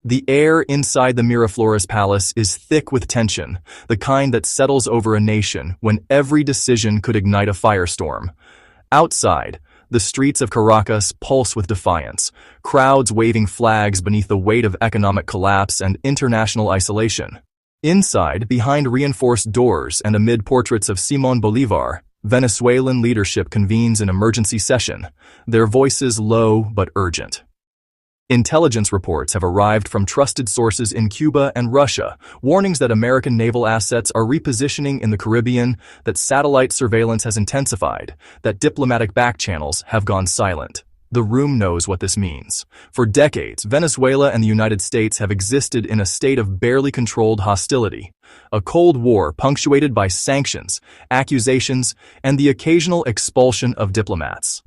The air inside the Miraflores Palace is thick with tension, the kind that settles over a nation when every decision could ignite a firestorm. Outside, the streets of Caracas pulse with defiance, crowds waving flags beneath the weight of economic collapse and international isolation. Inside, behind reinforced doors and amid portraits of Simón Bolívar, Venezuelan leadership convenes an emergency session, their voices low but urgent. Intelligence reports have arrived from trusted sources in Cuba and Russia, warnings that American naval assets are repositioning in the Caribbean, that satellite surveillance has intensified, that diplomatic backchannels have gone silent. The room knows what this means. For decades, Venezuela and the United States have existed in a state of barely controlled hostility, a Cold War punctuated by sanctions, accusations, and the occasional expulsion of diplomats.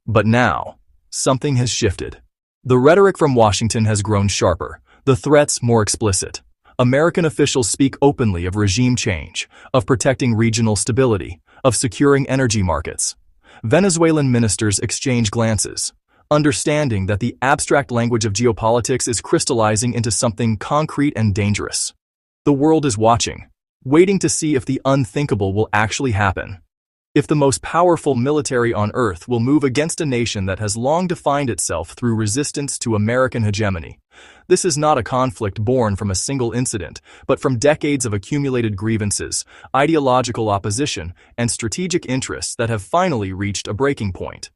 But now, something has shifted. The rhetoric from Washington has grown sharper, the threats more explicit. American officials speak openly of regime change, of protecting regional stability, of securing energy markets. Venezuelan ministers exchange glances, understanding that the abstract language of geopolitics is crystallizing into something concrete and dangerous. The world is watching, waiting to see if the unthinkable will actually happen. If the most powerful military on earth will move against a nation that has long defined itself through resistance to American hegemony. This is not a conflict born from a single incident, but from decades of accumulated grievances, ideological opposition, and strategic interests that have finally reached a breaking point.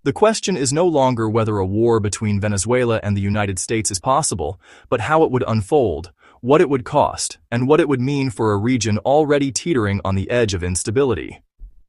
The question is no longer whether a war between Venezuela and the United States is possible, but how it would unfold, what it would cost, and what it would mean for a region already teetering on the edge of instability.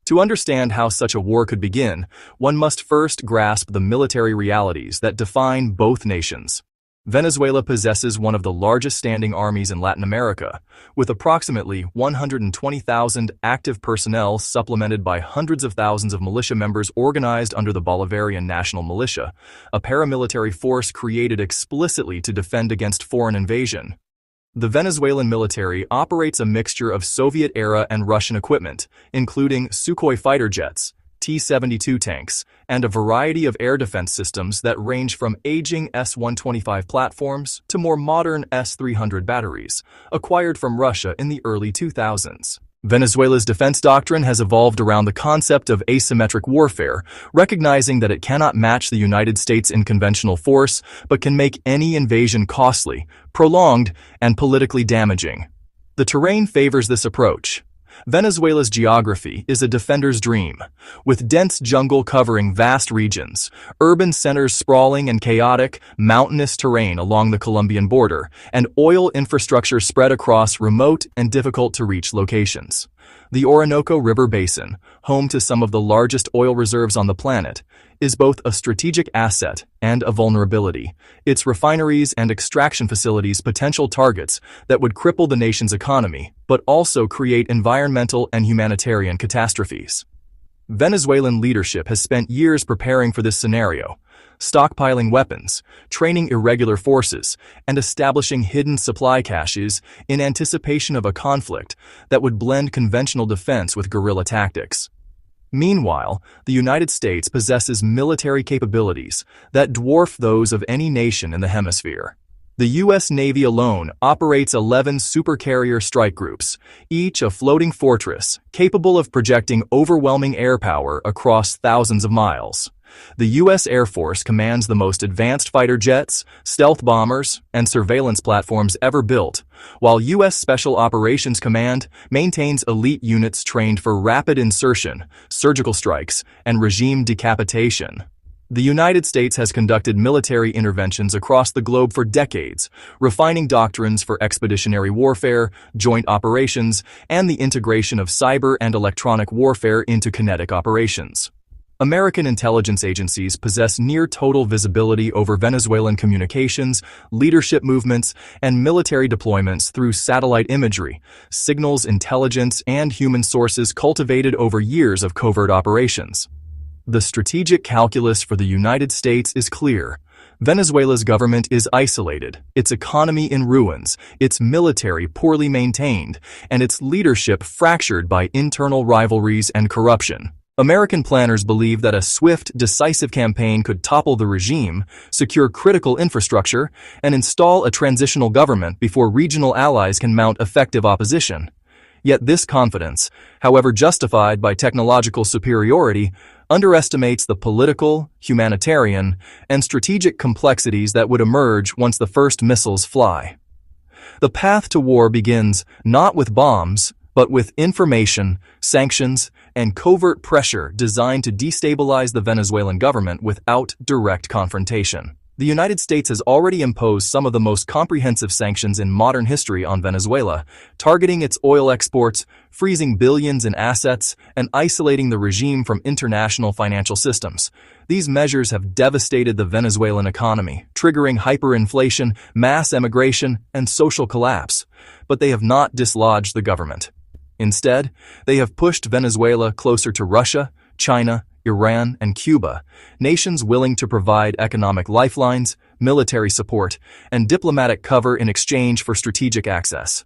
To understand how such a war could begin, one must first grasp the military realities that define both nations. Venezuela possesses one of the largest standing armies in Latin America, with approximately 120,000 active personnel supplemented by hundreds of thousands of militia members organized under the Bolivarian National Militia, a paramilitary force created explicitly to defend against foreign invasion. The Venezuelan military operates a mixture of Soviet-era and Russian equipment, including Sukhoi fighter jets, T-72 tanks, and a variety of air defense systems that range from aging S-125 platforms to more modern S-300 batteries, acquired from Russia in the early 2000s. Venezuela's defense doctrine has evolved around the concept of asymmetric warfare, recognizing that it cannot match the United States in conventional force, but can make any invasion costly, prolonged, and politically damaging. The terrain favors this approach. Venezuela's geography is a defender's dream, with dense jungle covering vast regions, urban centers sprawling and chaotic, mountainous terrain along the Colombian border, and oil infrastructure spread across remote and difficult-to-reach locations. The Orinoco River Basin, home to some of the largest oil reserves on the planet, is both a strategic asset and a vulnerability, its refineries and extraction facilities potential targets that would cripple the nation's economy, but also create environmental and humanitarian catastrophes. Venezuelan leadership has spent years preparing for this scenario, stockpiling weapons, training irregular forces, and establishing hidden supply caches in anticipation of a conflict that would blend conventional defense with guerrilla tactics. Meanwhile, the United States possesses military capabilities that dwarf those of any nation in the hemisphere. The U.S. Navy alone operates 11 supercarrier strike groups, each a floating fortress capable of projecting overwhelming air power across thousands of miles. The U.S. Air Force commands the most advanced fighter jets, stealth bombers, and surveillance platforms ever built, while U.S. Special Operations Command maintains elite units trained for rapid insertion, surgical strikes, and regime decapitation. The United States has conducted military interventions across the globe for decades, refining doctrines for expeditionary warfare, joint operations, and the integration of cyber and electronic warfare into kinetic operations. American intelligence agencies possess near-total visibility over Venezuelan communications, leadership movements, and military deployments through satellite imagery, signals intelligence, and human sources cultivated over years of covert operations. The strategic calculus for the United States is clear. Venezuela's government is isolated, its economy in ruins, its military poorly maintained, and its leadership fractured by internal rivalries and corruption. American planners believed that a swift, decisive campaign could topple the regime, secure critical infrastructure, and install a transitional government before regional allies can mount effective opposition. Yet this confidence, however justified by technological superiority, underestimates the political, humanitarian, and strategic complexities that would emerge once the first missiles fly. The path to war begins not with bombs, but with information, sanctions, and covert pressure designed to destabilize the Venezuelan government without direct confrontation. The United States has already imposed some of the most comprehensive sanctions in modern history on Venezuela, targeting its oil exports, freezing billions in assets, and isolating the regime from international financial systems. These measures have devastated the Venezuelan economy, triggering hyperinflation, mass emigration, and social collapse. But they have not dislodged the government. Instead, they have pushed Venezuela closer to Russia, China, Iran, and Cuba, nations willing to provide economic lifelines, military support, and diplomatic cover in exchange for strategic access.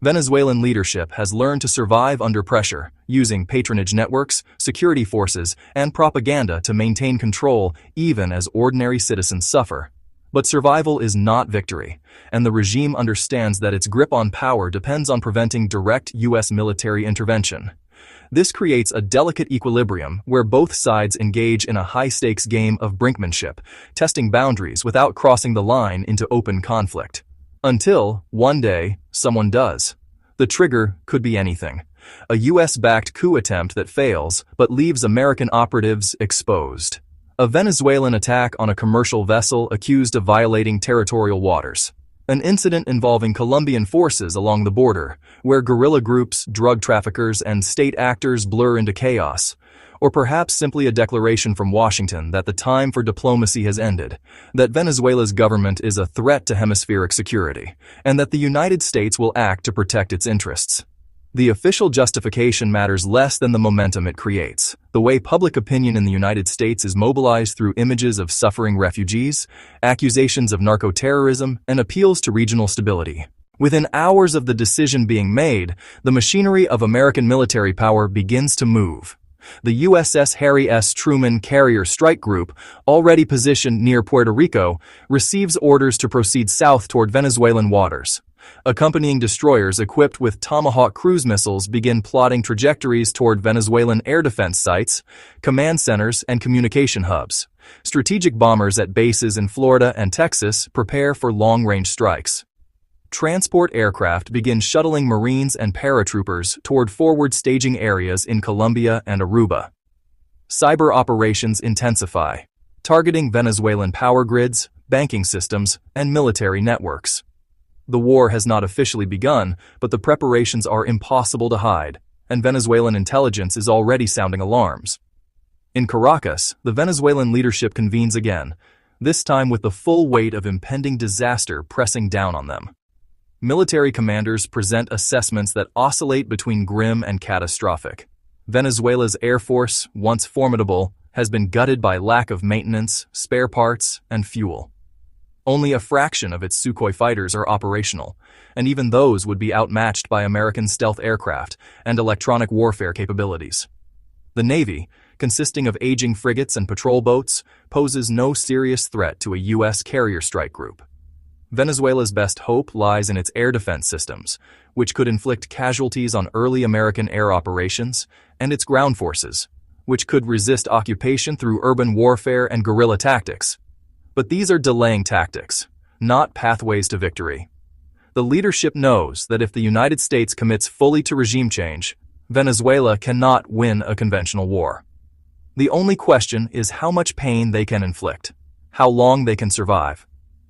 Venezuelan leadership has learned to survive under pressure, using patronage networks, security forces, and propaganda to maintain control even as ordinary citizens suffer. But survival is not victory, and the regime understands that its grip on power depends on preventing direct U.S. military intervention. This creates a delicate equilibrium where both sides engage in a high-stakes game of brinkmanship, testing boundaries without crossing the line into open conflict. Until, one day, someone does. The trigger could be anything. A U.S.-backed coup attempt that fails but leaves American operatives exposed. A Venezuelan attack on a commercial vessel accused of violating territorial waters. An incident involving Colombian forces along the border, where guerrilla groups, drug traffickers, and state actors blur into chaos. Or perhaps simply a declaration from Washington that the time for diplomacy has ended, that Venezuela's government is a threat to hemispheric security, and that the United States will act to protect its interests. The official justification matters less than the momentum it creates. The way public opinion in the United States is mobilized through images of suffering refugees, accusations of narco-terrorism, and appeals to regional stability. Within hours of the decision being made, the machinery of American military power begins to move. The USS Harry S. Truman Carrier Strike Group, already positioned near Puerto Rico, receives orders to proceed south toward Venezuelan waters. Accompanying destroyers equipped with Tomahawk cruise missiles begin plotting trajectories toward Venezuelan air defense sites, command centers, and communication hubs. Strategic bombers at bases in Florida and Texas prepare for long-range strikes. Transport aircraft begin shuttling Marines and paratroopers toward forward staging areas in Colombia and Aruba. Cyber operations intensify, targeting Venezuelan power grids, banking systems, and military networks. The war has not officially begun, but the preparations are impossible to hide, and Venezuelan intelligence is already sounding alarms. In Caracas, the Venezuelan leadership convenes again, this time with the full weight of impending disaster pressing down on them. Military commanders present assessments that oscillate between grim and catastrophic. Venezuela's air force, once formidable, has been gutted by lack of maintenance, spare parts, and fuel. Only a fraction of its Sukhoi fighters are operational, and even those would be outmatched by American stealth aircraft and electronic warfare capabilities. The Navy, consisting of aging frigates and patrol boats, poses no serious threat to a U.S. carrier strike group. Venezuela's best hope lies in its air defense systems, which could inflict casualties on early American air operations, and its ground forces, which could resist occupation through urban warfare and guerrilla tactics. But these are delaying tactics, not pathways to victory. The leadership knows that if the United States commits fully to regime change, Venezuela cannot win a conventional war. The only question is how much pain they can inflict, how long they can survive,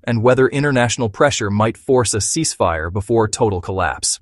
and whether international pressure might force a ceasefire before total collapse.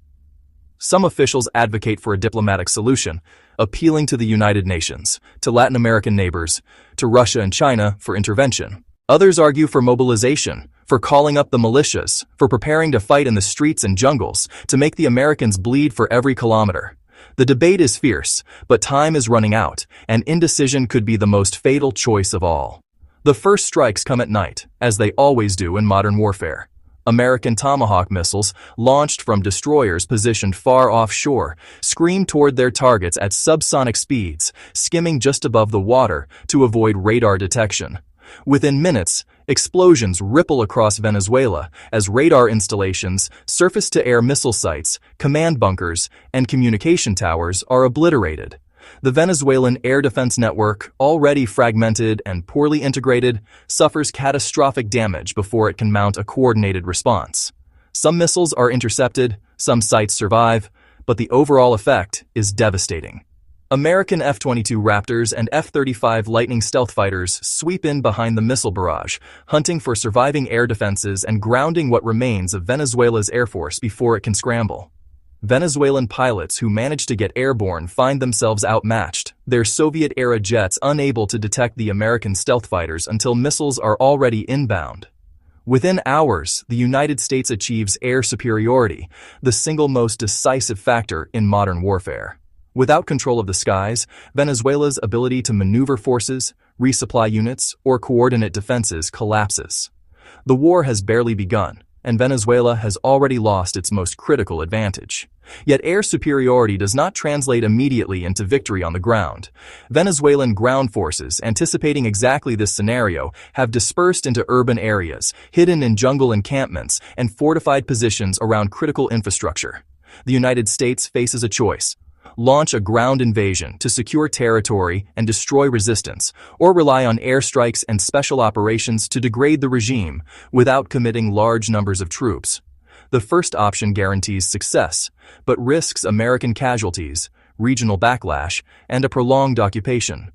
Some officials advocate for a diplomatic solution, appealing to the United Nations, to Latin American neighbors, to Russia and China for intervention. Others argue for mobilization, for calling up the militias, for preparing to fight in the streets and jungles, to make the Americans bleed for every kilometer. The debate is fierce, but time is running out, and indecision could be the most fatal choice of all. The first strikes come at night, as they always do in modern warfare. American Tomahawk missiles, launched from destroyers positioned far offshore, scream toward their targets at subsonic speeds, skimming just above the water to avoid radar detection. Within minutes, explosions ripple across Venezuela as radar installations, surface-to-air missile sites, command bunkers, and communication towers are obliterated. The Venezuelan air defense network, already fragmented and poorly integrated, suffers catastrophic damage before it can mount a coordinated response. Some missiles are intercepted, some sites survive, but the overall effect is devastating. American F-22 Raptors and F-35 Lightning stealth fighters sweep in behind the missile barrage, hunting for surviving air defenses and grounding what remains of Venezuela's air force before it can scramble. Venezuelan pilots who manage to get airborne find themselves outmatched, their Soviet-era jets unable to detect the American stealth fighters until missiles are already inbound. Within hours, the United States achieves air superiority, the single most decisive factor in modern warfare. Without control of the skies, Venezuela's ability to maneuver forces, resupply units, or coordinate defenses collapses. The war has barely begun, and Venezuela has already lost its most critical advantage. Yet air superiority does not translate immediately into victory on the ground. Venezuelan ground forces, anticipating exactly this scenario, have dispersed into urban areas, hidden in jungle encampments, and fortified positions around critical infrastructure. The United States faces a choice: launch a ground invasion to secure territory and destroy resistance, or rely on airstrikes and special operations to degrade the regime without committing large numbers of troops. The first option guarantees success, but risks American casualties, regional backlash, and a prolonged occupation.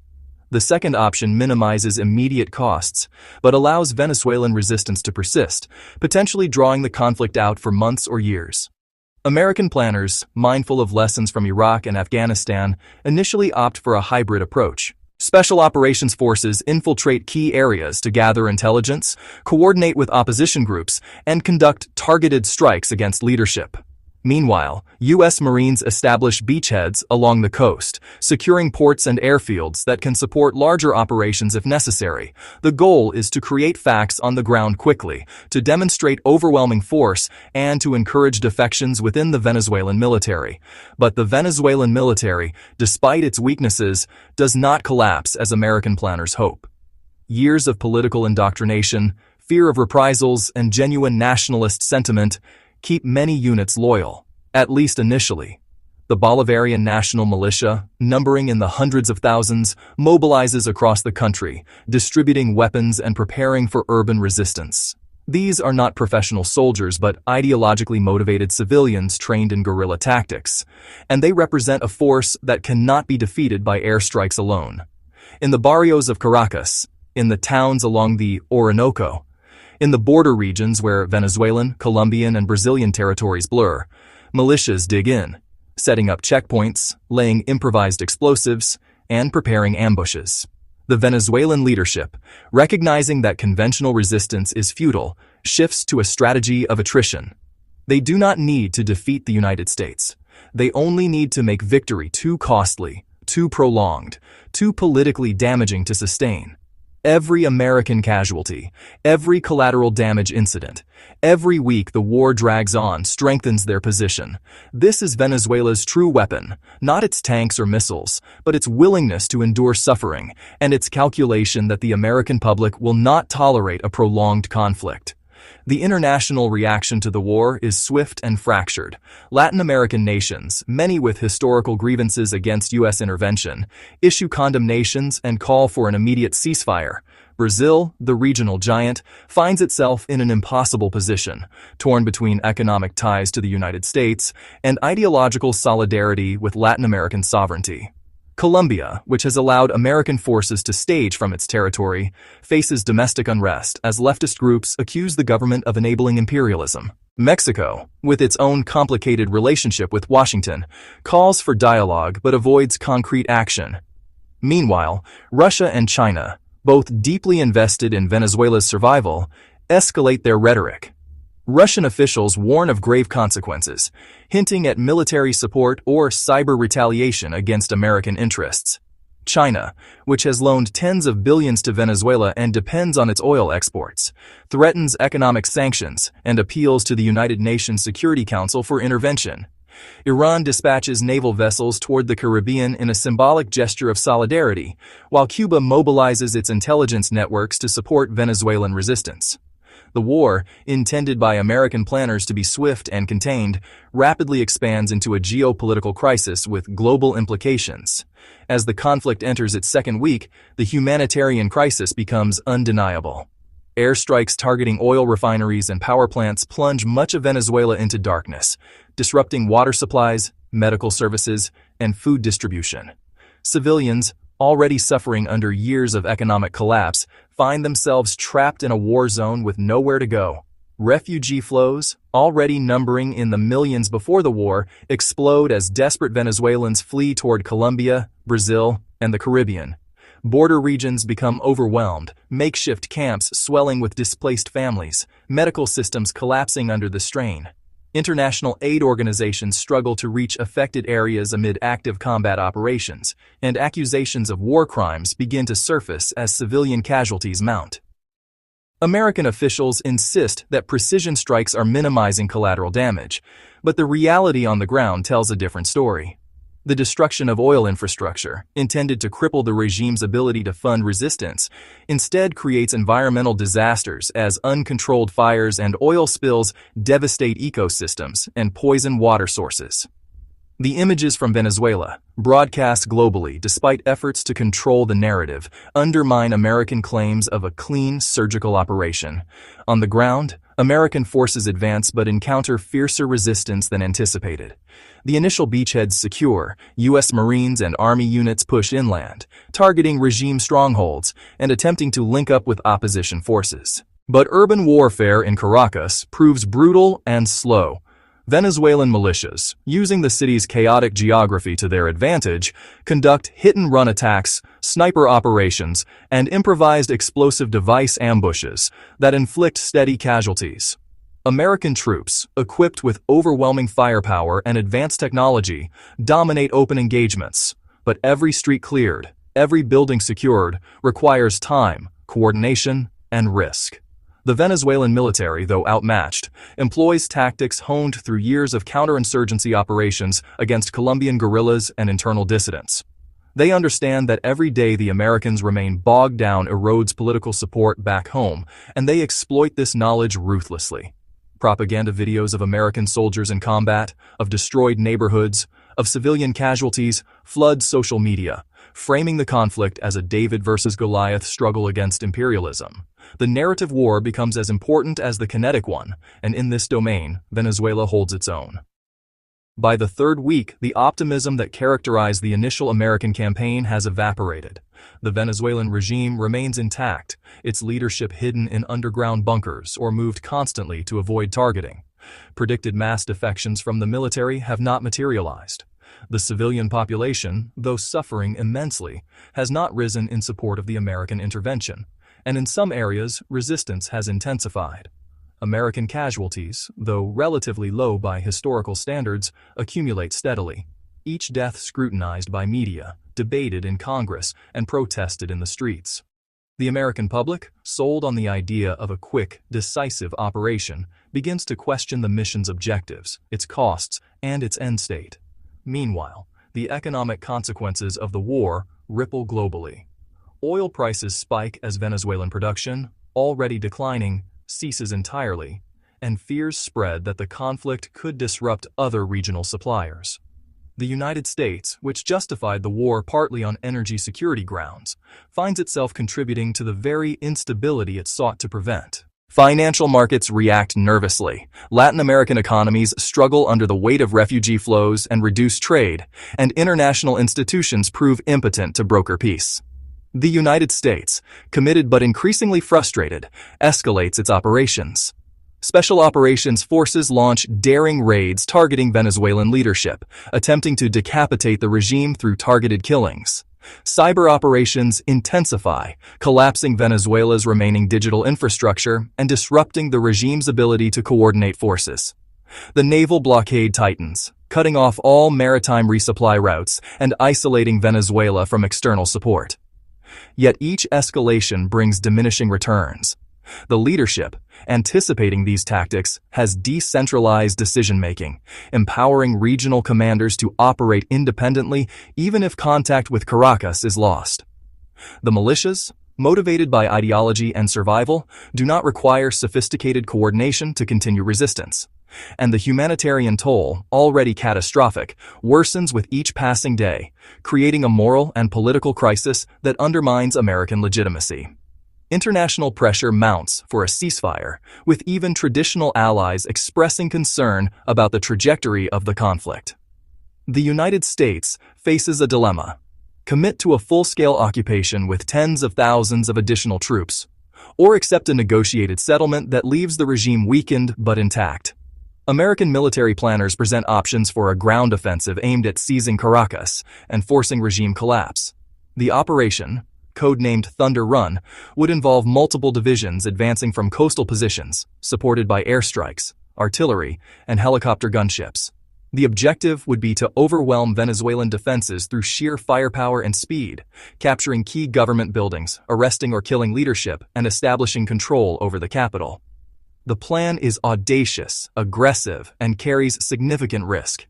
The second option minimizes immediate costs, but allows Venezuelan resistance to persist, potentially drawing the conflict out for months or years. American planners, mindful of lessons from Iraq and Afghanistan, initially opt for a hybrid approach. Special operations forces infiltrate key areas to gather intelligence, coordinate with opposition groups, and conduct targeted strikes against leadership. Meanwhile, U.S. Marines establish beachheads along the coast, securing ports and airfields that can support larger operations if necessary. The goal is to create facts on the ground quickly, to demonstrate overwhelming force, and to encourage defections within the Venezuelan military. But the Venezuelan military, despite its weaknesses, does not collapse as American planners hope. Years of political indoctrination, fear of reprisals, and genuine nationalist sentiment keep many units loyal, at least initially. The Bolivarian National Militia, numbering in the hundreds of thousands, mobilizes across the country, distributing weapons and preparing for urban resistance. These are not professional soldiers but ideologically motivated civilians trained in guerrilla tactics, and they represent a force that cannot be defeated by airstrikes alone. In the barrios of Caracas, in the towns along the Orinoco, in the border regions where Venezuelan, Colombian, and Brazilian territories blur, militias dig in, setting up checkpoints, laying improvised explosives, and preparing ambushes. The Venezuelan leadership, recognizing that conventional resistance is futile, shifts to a strategy of attrition. They do not need to defeat the United States. They only need to make victory too costly, too prolonged, too politically damaging to sustain. Every American casualty, every collateral damage incident, every week the war drags on strengthens their position. This is Venezuela's true weapon, not its tanks or missiles, but its willingness to endure suffering and its calculation that the American public will not tolerate a prolonged conflict. The international reaction to the war is swift and fractured. Latin American nations, many with historical grievances against U.S. intervention, issue condemnations and call for an immediate ceasefire. Brazil, the regional giant, finds itself in an impossible position, torn between economic ties to the United States and ideological solidarity with Latin American sovereignty. Colombia, which has allowed American forces to stage from its territory, faces domestic unrest as leftist groups accuse the government of enabling imperialism. Mexico, with its own complicated relationship with Washington, calls for dialogue but avoids concrete action. Meanwhile, Russia and China, both deeply invested in Venezuela's survival, escalate their rhetoric. Russian officials warn of grave consequences, hinting at military support or cyber retaliation against American interests. China, which has loaned tens of billions to Venezuela and depends on its oil exports, threatens economic sanctions and appeals to the United Nations Security Council for intervention. Iran dispatches naval vessels toward the Caribbean in a symbolic gesture of solidarity, while Cuba mobilizes its intelligence networks to support Venezuelan resistance. The war, intended by American planners to be swift and contained, rapidly expands into a geopolitical crisis with global implications. As the conflict enters its second week, the humanitarian crisis becomes undeniable. Airstrikes targeting oil refineries and power plants plunge much of Venezuela into darkness, disrupting water supplies, medical services, and food distribution. Civilians, already suffering under years of economic collapse, find themselves trapped in a war zone with nowhere to go. Refugee flows, already numbering in the millions before the war, explode as desperate Venezuelans flee toward Colombia, Brazil, and the Caribbean. Border regions become overwhelmed, makeshift camps swelling with displaced families, medical systems collapsing under the strain. International aid organizations struggle to reach affected areas amid active combat operations, and accusations of war crimes begin to surface as civilian casualties mount. American officials insist that precision strikes are minimizing collateral damage, but the reality on the ground tells a different story. The destruction of oil infrastructure, intended to cripple the regime's ability to fund resistance, instead creates environmental disasters as uncontrolled fires and oil spills devastate ecosystems and poison water sources. The images from Venezuela, broadcast globally despite efforts to control the narrative, undermine American claims of a clean surgical operation. On the ground, American forces advance but encounter fiercer resistance than anticipated. The initial beachheads secure, U.S. Marines and Army units push inland, targeting regime strongholds and attempting to link up with opposition forces. But urban warfare in Caracas proves brutal and slow. Venezuelan militias, using the city's chaotic geography to their advantage, conduct hit-and-run attacks, sniper operations, and improvised explosive device ambushes that inflict steady casualties. American troops, equipped with overwhelming firepower and advanced technology, dominate open engagements, but every street cleared, every building secured, requires time, coordination, and risk. The Venezuelan military, though outmatched, employs tactics honed through years of counterinsurgency operations against Colombian guerrillas and internal dissidents. They understand that every day the Americans remain bogged down erodes political support back home, and they exploit this knowledge ruthlessly. Propaganda videos of American soldiers in combat, of destroyed neighborhoods, of civilian casualties flood social media, framing the conflict as a David versus Goliath struggle against imperialism. The narrative war becomes as important as the kinetic one, and in this domain, Venezuela holds its own. By the third week, the optimism that characterized the initial American campaign has evaporated. The Venezuelan regime remains intact, its leadership hidden in underground bunkers or moved constantly to avoid targeting. Predicted mass defections from the military have not materialized. The civilian population, though suffering immensely, has not risen in support of the American intervention, and in some areas, resistance has intensified. American casualties, though relatively low by historical standards, accumulate steadily. Each death scrutinized by media, debated in Congress, and protested in the streets. The American public, sold on the idea of a quick, decisive operation, begins to question the mission's objectives, its costs, and its end state. Meanwhile, the economic consequences of the war ripple globally. Oil prices spike as Venezuelan production, already declining, ceases entirely, and fears spread that the conflict could disrupt other regional suppliers. The United States, which justified the war partly on energy security grounds, finds itself contributing to the very instability it sought to prevent. Financial markets react nervously. Latin American economies struggle under the weight of refugee flows and reduced trade, and international institutions prove impotent to broker peace. The United States, committed but increasingly frustrated, escalates its operations. Special operations forces launch daring raids targeting Venezuelan leadership, attempting to decapitate the regime through targeted killings. Cyber operations intensify, collapsing Venezuela's remaining digital infrastructure and disrupting the regime's ability to coordinate forces. The naval blockade tightens, cutting off all maritime resupply routes and isolating Venezuela from external support. Yet each escalation brings diminishing returns. The leadership, anticipating these tactics, has decentralized decision-making, empowering regional commanders to operate independently even if contact with Caracas is lost. The militias, motivated by ideology and survival, do not require sophisticated coordination to continue resistance. And the humanitarian toll, already catastrophic, worsens with each passing day, creating a moral and political crisis that undermines American legitimacy. International pressure mounts for a ceasefire, with even traditional allies expressing concern about the trajectory of the conflict. The United States faces a dilemma: commit to a full-scale occupation with tens of thousands of additional troops, or accept a negotiated settlement that leaves the regime weakened but intact. American military planners present options for a ground offensive aimed at seizing Caracas and forcing regime collapse. The operation, codenamed Thunder Run, would involve multiple divisions advancing from coastal positions, supported by airstrikes, artillery, and helicopter gunships. The objective would be to overwhelm Venezuelan defenses through sheer firepower and speed, capturing key government buildings, arresting or killing leadership, and establishing control over the capital. The plan is audacious, aggressive, and carries significant risk.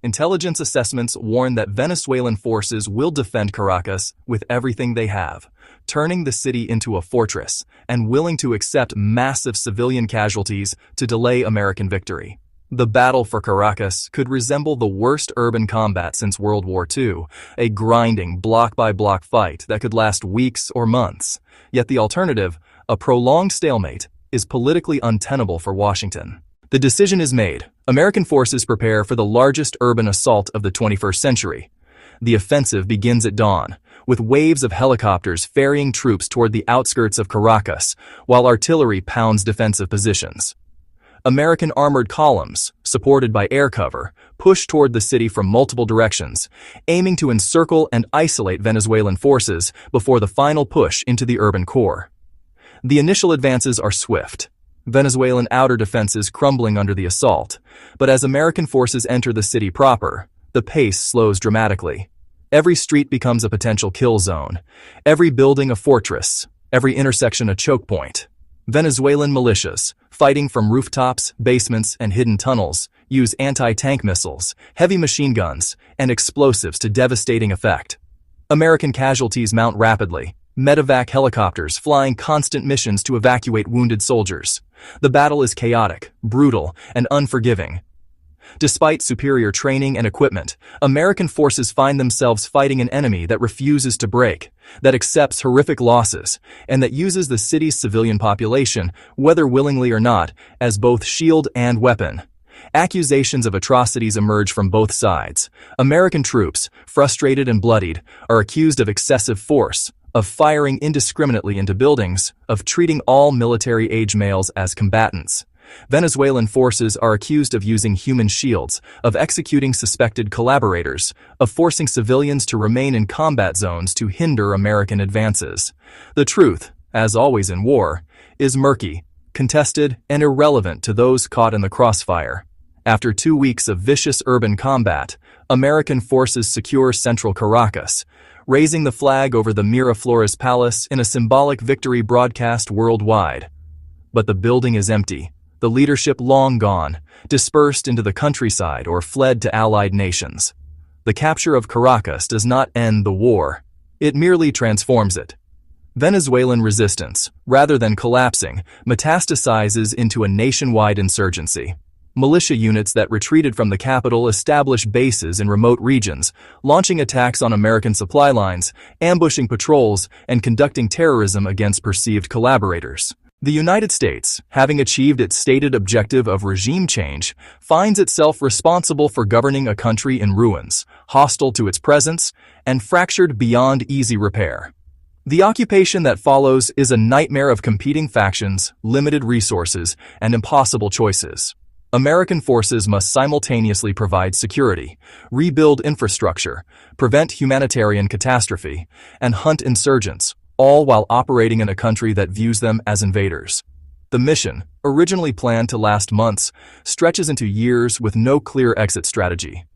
Intelligence assessments warn that Venezuelan forces will defend Caracas with everything they have, turning the city into a fortress and willing to accept massive civilian casualties to delay American victory. The battle for Caracas could resemble the worst urban combat since World War II, a grinding block-by-block fight that could last weeks or months. Yet the alternative, a prolonged stalemate, is politically untenable for Washington. The decision is made. American forces prepare for the largest urban assault of the 21st century. The offensive begins at dawn, with waves of helicopters ferrying troops toward the outskirts of Caracas, while artillery pounds defensive positions. American armored columns, supported by air cover, push toward the city from multiple directions, aiming to encircle and isolate Venezuelan forces before the final push into the urban core. The initial advances are swift, Venezuelan outer defenses crumbling under the assault, but as American forces enter the city proper, the pace slows dramatically. Every street becomes a potential kill zone, every building a fortress, every intersection a choke point. Venezuelan militias, fighting from rooftops, basements, and hidden tunnels, use anti-tank missiles, heavy machine guns, and explosives to devastating effect. American casualties mount rapidly, medevac helicopters flying constant missions to evacuate wounded soldiers. The battle is chaotic, brutal, and unforgiving. Despite superior training and equipment, American forces find themselves fighting an enemy that refuses to break, that accepts horrific losses, and that uses the city's civilian population, whether willingly or not, as both shield and weapon. Accusations of atrocities emerge from both sides. American troops, frustrated and bloodied, are accused of excessive force, of firing indiscriminately into buildings, of treating all military-age males as combatants. Venezuelan forces are accused of using human shields, of executing suspected collaborators, of forcing civilians to remain in combat zones to hinder American advances. The truth, as always in war, is murky, contested, and irrelevant to those caught in the crossfire. After 2 weeks of vicious urban combat, American forces secure central Caracas, raising the flag over the Miraflores Palace in a symbolic victory broadcast worldwide. But the building is empty, the leadership long gone, dispersed into the countryside or fled to allied nations. The capture of Caracas does not end the war, it merely transforms it. Venezuelan resistance, rather than collapsing, metastasizes into a nationwide insurgency. Militia units that retreated from the capital establish bases in remote regions, launching attacks on American supply lines, ambushing patrols, and conducting terrorism against perceived collaborators. The United States, having achieved its stated objective of regime change, finds itself responsible for governing a country in ruins, hostile to its presence, and fractured beyond easy repair. The occupation that follows is a nightmare of competing factions, limited resources, and impossible choices. American forces must simultaneously provide security, rebuild infrastructure, prevent humanitarian catastrophe, and hunt insurgents, all while operating in a country that views them as invaders. The mission, originally planned to last months, stretches into years with no clear exit strategy.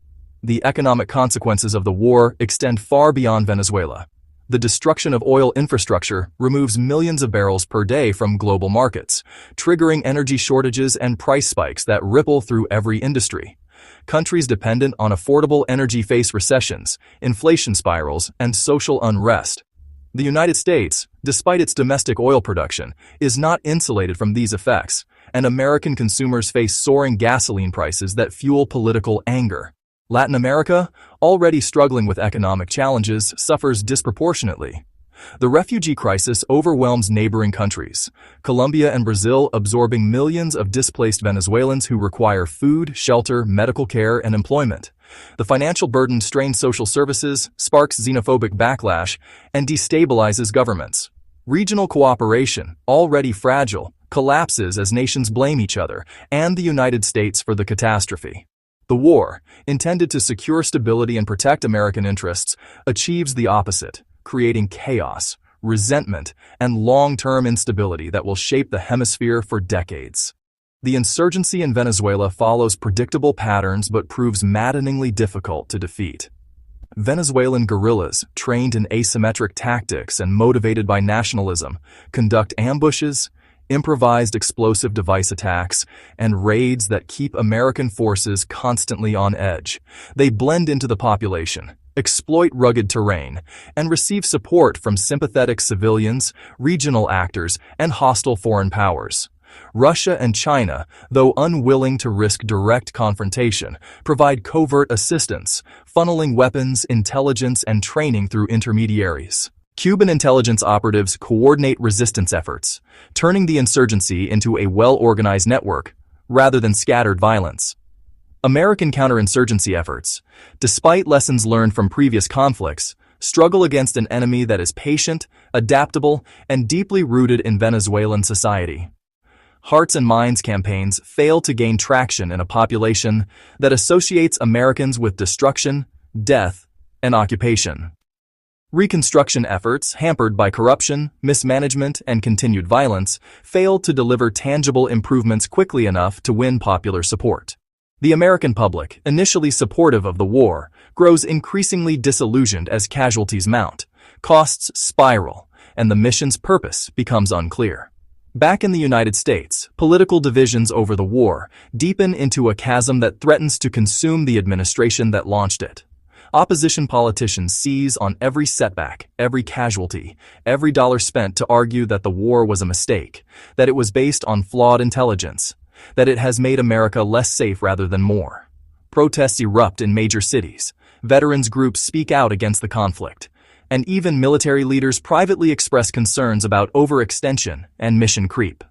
The economic consequences of the war extend far beyond Venezuela. The destruction of oil infrastructure removes millions of barrels per day from global markets, triggering energy shortages and price spikes that ripple through every industry. Countries dependent on affordable energy face recessions, inflation spirals, and social unrest. The United States, despite its domestic oil production, is not insulated from these effects, and American consumers face soaring gasoline prices that fuel political anger. Latin America, already struggling with economic challenges, suffers disproportionately. The refugee crisis overwhelms neighboring countries, Colombia and Brazil absorbing millions of displaced Venezuelans who require food, shelter, medical care, and employment. The financial burden strains social services, sparks xenophobic backlash, and destabilizes governments. Regional cooperation, already fragile, collapses as nations blame each other and the United States for the catastrophe. The war, intended to secure stability and protect American interests, achieves the opposite, creating chaos, resentment, and long-term instability that will shape the hemisphere for decades. The insurgency in Venezuela follows predictable patterns but proves maddeningly difficult to defeat. Venezuelan guerrillas, trained in asymmetric tactics and motivated by nationalism, conduct ambushes, improvised explosive device attacks, and raids that keep American forces constantly on edge. They blend into the population, exploit rugged terrain, and receive support from sympathetic civilians, regional actors, and hostile foreign powers. Russia and China, though unwilling to risk direct confrontation, provide covert assistance, funneling weapons, intelligence, and training through intermediaries. Cuban intelligence operatives coordinate resistance efforts, turning the insurgency into a well-organized network, rather than scattered violence. American counterinsurgency efforts, despite lessons learned from previous conflicts, struggle against an enemy that is patient, adaptable, and deeply rooted in Venezuelan society. Hearts and Minds campaigns fail to gain traction in a population that associates Americans with destruction, death, and occupation. Reconstruction efforts, hampered by corruption, mismanagement, and continued violence, failed to deliver tangible improvements quickly enough to win popular support. The American public, initially supportive of the war, grows increasingly disillusioned as casualties mount, costs spiral, and the mission's purpose becomes unclear. Back in the United States, political divisions over the war deepen into a chasm that threatens to consume the administration that launched it. Opposition politicians seize on every setback, every casualty, every dollar spent to argue that the war was a mistake, that it was based on flawed intelligence, that it has made America less safe rather than more. Protests erupt in major cities, veterans groups speak out against the conflict, and even military leaders privately express concerns about overextension and mission creep.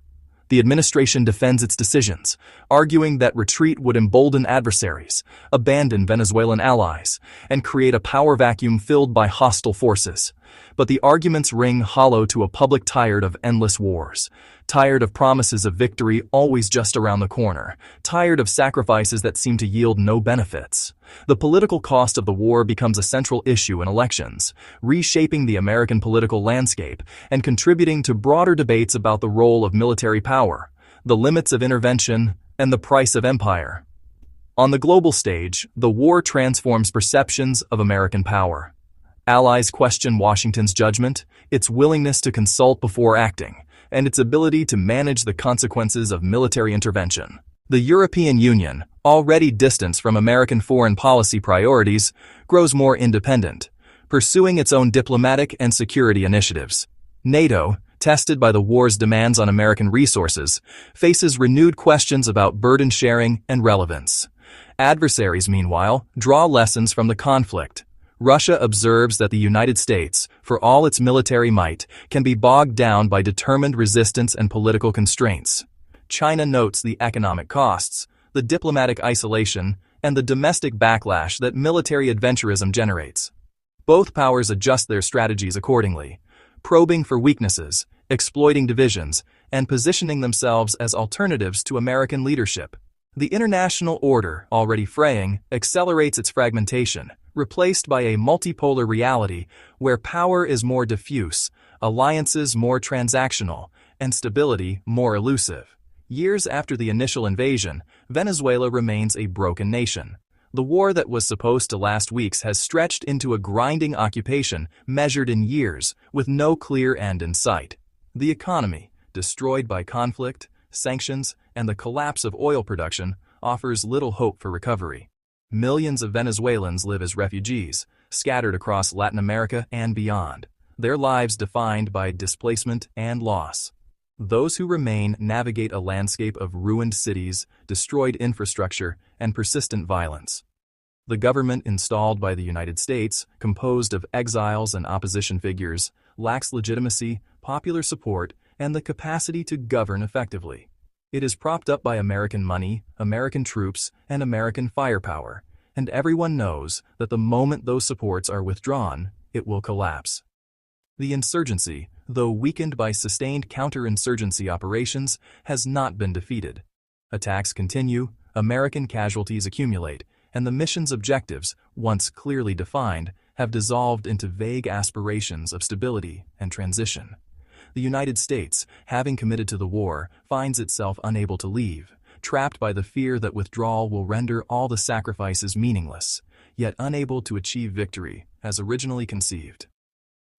The administration defends its decisions, arguing that retreat would embolden adversaries, abandon Venezuelan allies, and create a power vacuum filled by hostile forces. But the arguments ring hollow to a public tired of endless wars, tired of promises of victory always just around the corner, tired of sacrifices that seem to yield no benefits. The political cost of the war becomes a central issue in elections, reshaping the American political landscape and contributing to broader debates about the role of military power, the limits of intervention, and the price of empire. On the global stage, the war transforms perceptions of American power. Allies question Washington's judgment, its willingness to consult before acting, and its ability to manage the consequences of military intervention. The European Union, already distanced from American foreign policy priorities, grows more independent, pursuing its own diplomatic and security initiatives. NATO, tested by the war's demands on American resources, faces renewed questions about burden sharing and relevance. Adversaries, meanwhile, draw lessons from the conflict. Russia observes that the United States, for all its military might, can be bogged down by determined resistance and political constraints. China notes the economic costs, the diplomatic isolation, and the domestic backlash that military adventurism generates. Both powers adjust their strategies accordingly, probing for weaknesses, exploiting divisions, and positioning themselves as alternatives to American leadership. The international order, already fraying, accelerates its fragmentation, replaced by a multipolar reality where power is more diffuse, alliances more transactional, and stability more elusive. Years after the initial invasion, Venezuela remains a broken nation. The war that was supposed to last weeks has stretched into a grinding occupation measured in years, with no clear end in sight. The economy, destroyed by conflict, sanctions, and the collapse of oil production, offers little hope for recovery. Millions of Venezuelans live as refugees, scattered across Latin America and beyond, their lives defined by displacement and loss. Those who remain navigate a landscape of ruined cities, destroyed infrastructure, and persistent violence. The government installed by the United States, composed of exiles and opposition figures, lacks legitimacy, popular support, and the capacity to govern effectively. It is propped up by American money, American troops, and American firepower, and everyone knows that the moment those supports are withdrawn, it will collapse. The insurgency, though weakened by sustained counterinsurgency operations, has not been defeated. Attacks continue, American casualties accumulate, and the mission's objectives, once clearly defined, have dissolved into vague aspirations of stability and transition. The United States, having committed to the war, finds itself unable to leave, trapped by the fear that withdrawal will render all the sacrifices meaningless, yet unable to achieve victory as originally conceived.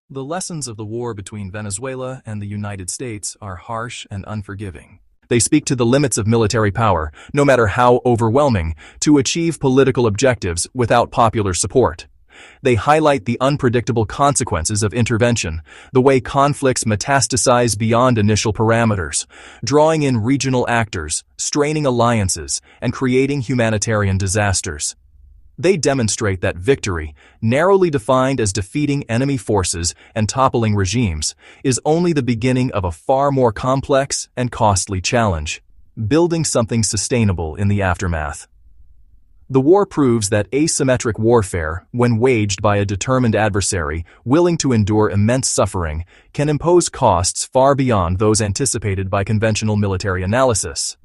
The lessons of the war between Venezuela and the United States are harsh and unforgiving. They speak to the limits of military power, no matter how overwhelming, to achieve political objectives without popular support. They highlight the unpredictable consequences of intervention, the way conflicts metastasize beyond initial parameters, drawing in regional actors, straining alliances, and creating humanitarian disasters. They demonstrate that victory, narrowly defined as defeating enemy forces and toppling regimes, is only the beginning of a far more complex and costly challenge, building something sustainable in the aftermath. The war proves that asymmetric warfare, when waged by a determined adversary willing to endure immense suffering, can impose costs far beyond those anticipated by conventional military analysis.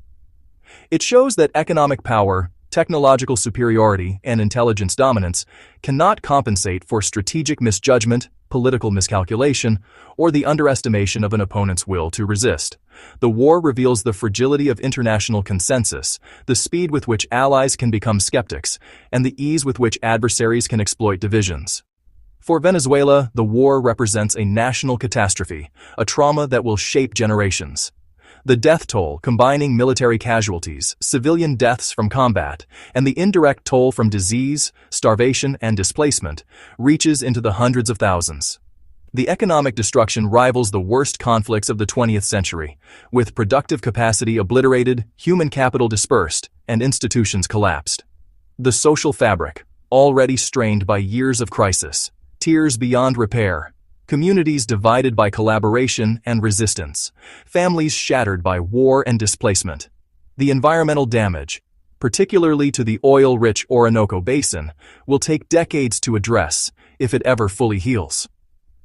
It shows that economic power, technological superiority, and intelligence dominance cannot compensate for strategic misjudgment, political miscalculation, or the underestimation of an opponent's will to resist. The war reveals the fragility of international consensus, the speed with which allies can become skeptics, and the ease with which adversaries can exploit divisions. For Venezuela, the war represents a national catastrophe, a trauma that will shape generations. The death toll, combining military casualties, civilian deaths from combat, and the indirect toll from disease, starvation, and displacement, reaches into the hundreds of thousands. The economic destruction rivals the worst conflicts of the 20th century, with productive capacity obliterated, human capital dispersed, and institutions collapsed. The social fabric, already strained by years of crisis, tears beyond repair. Communities divided by collaboration and resistance, families shattered by war and displacement. The environmental damage, particularly to the oil-rich Orinoco Basin, will take decades to address, if it ever fully heals.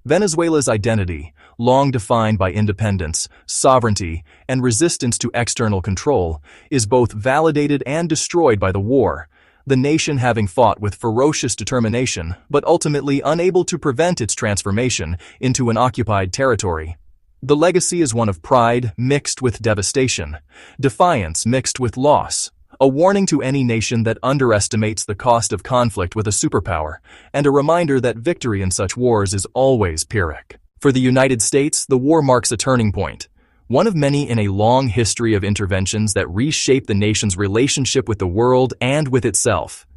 Venezuela's identity, long defined by independence, sovereignty, and resistance to external control, is both validated and destroyed by the war, the nation having fought with ferocious determination but ultimately unable to prevent its transformation into an occupied territory. The legacy is one of pride mixed with devastation, defiance mixed with loss, a warning to any nation that underestimates the cost of conflict with a superpower, and a reminder that victory in such wars is always Pyrrhic. For the United States, the war marks a turning point, one of many in a long history of interventions that reshape the nation's relationship with the world and with itself.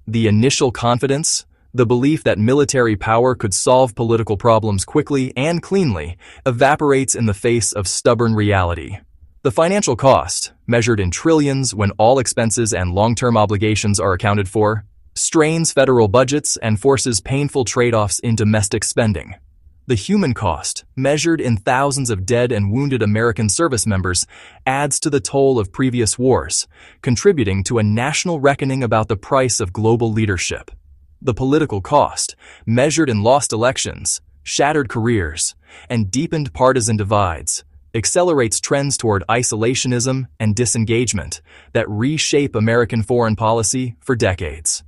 The initial confidence, the belief that military power could solve political problems quickly and cleanly, evaporates in the face of stubborn reality. The financial cost, measured in trillions when all expenses and long-term obligations are accounted for, strains federal budgets and forces painful trade-offs in domestic spending. The human cost, measured in thousands of dead and wounded American service members, adds to the toll of previous wars, contributing to a national reckoning about the price of global leadership. The political cost, measured in lost elections, shattered careers, and deepened partisan divides, accelerates trends toward isolationism and disengagement that reshape American foreign policy for decades.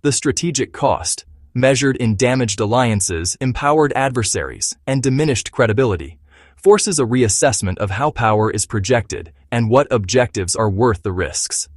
The strategic cost, measured in damaged alliances, empowered adversaries, and diminished credibility, forces a reassessment of how power is projected and what objectives are worth the risks.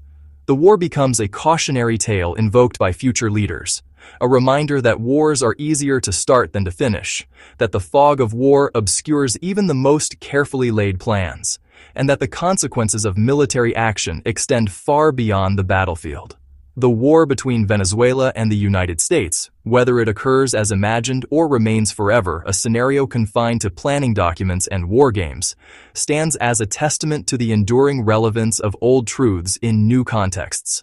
The war becomes a cautionary tale invoked by future leaders, a reminder that wars are easier to start than to finish, that the fog of war obscures even the most carefully laid plans, and that the consequences of military action extend far beyond the battlefield. The war between Venezuela and the United States, whether it occurs as imagined or remains forever a scenario confined to planning documents and war games, stands as a testament to the enduring relevance of old truths in new contexts.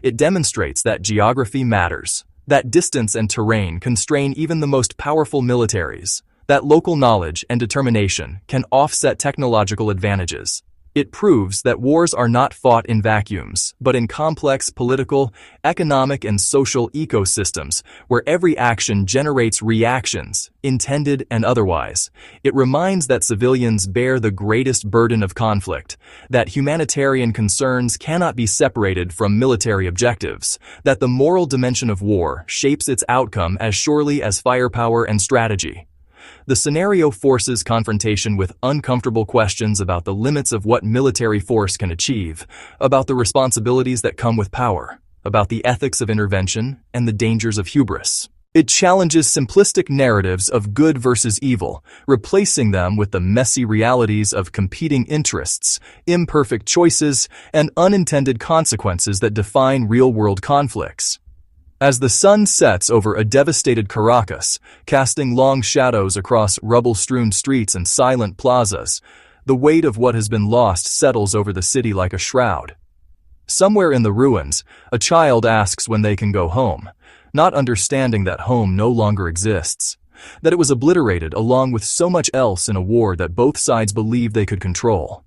It demonstrates that geography matters, that distance and terrain constrain even the most powerful militaries, that local knowledge and determination can offset technological advantages. It proves that wars are not fought in vacuums, but in complex political, economic, and social ecosystems where every action generates reactions, intended and otherwise. It reminds that civilians bear the greatest burden of conflict, that humanitarian concerns cannot be separated from military objectives, that the moral dimension of war shapes its outcome as surely as firepower and strategy. The scenario forces confrontation with uncomfortable questions about the limits of what military force can achieve, about the responsibilities that come with power, about the ethics of intervention and the dangers of hubris. It challenges simplistic narratives of good versus evil, replacing them with the messy realities of competing interests, imperfect choices, and unintended consequences that define real-world conflicts. As the sun sets over a devastated Caracas, casting long shadows across rubble-strewn streets and silent plazas, the weight of what has been lost settles over the city like a shroud. Somewhere in the ruins, a child asks when they can go home, not understanding that home no longer exists, that it was obliterated along with so much else in a war that both sides believed they could control.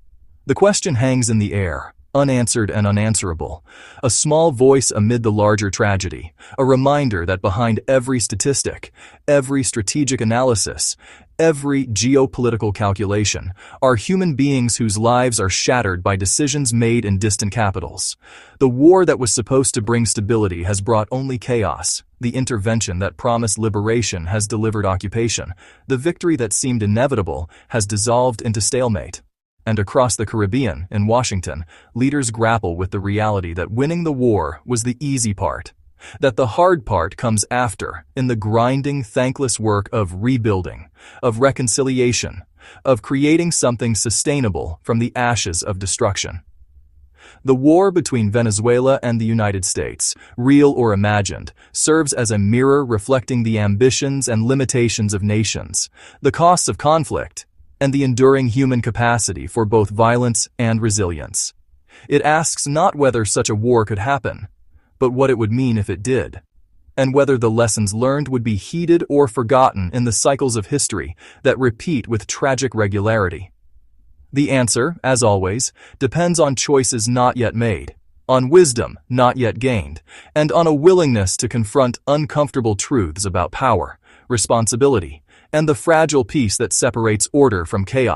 The question hangs in the air, unanswered and unanswerable, a small voice amid the larger tragedy, a reminder that behind every statistic, every strategic analysis, every geopolitical calculation, are human beings whose lives are shattered by decisions made in distant capitals. The war that was supposed to bring stability has brought only chaos. The intervention that promised liberation has delivered occupation. The victory that seemed inevitable has dissolved into stalemate. And across the Caribbean, in Washington, leaders grapple with the reality that winning the war was the easy part, that the hard part comes after, in the grinding, thankless work of rebuilding, of reconciliation, of creating something sustainable from the ashes of destruction. The war between Venezuela and the United States, real or imagined, serves as a mirror reflecting the ambitions and limitations of nations, the costs of conflict, and the enduring human capacity for both violence and resilience. It asks not whether such a war could happen, but what it would mean if it did, and whether the lessons learned would be heeded or forgotten in the cycles of history that repeat with tragic regularity. The answer, as always, depends on choices not yet made, on wisdom not yet gained, and on a willingness to confront uncomfortable truths about power, responsibility, and the fragile peace that separates order from chaos.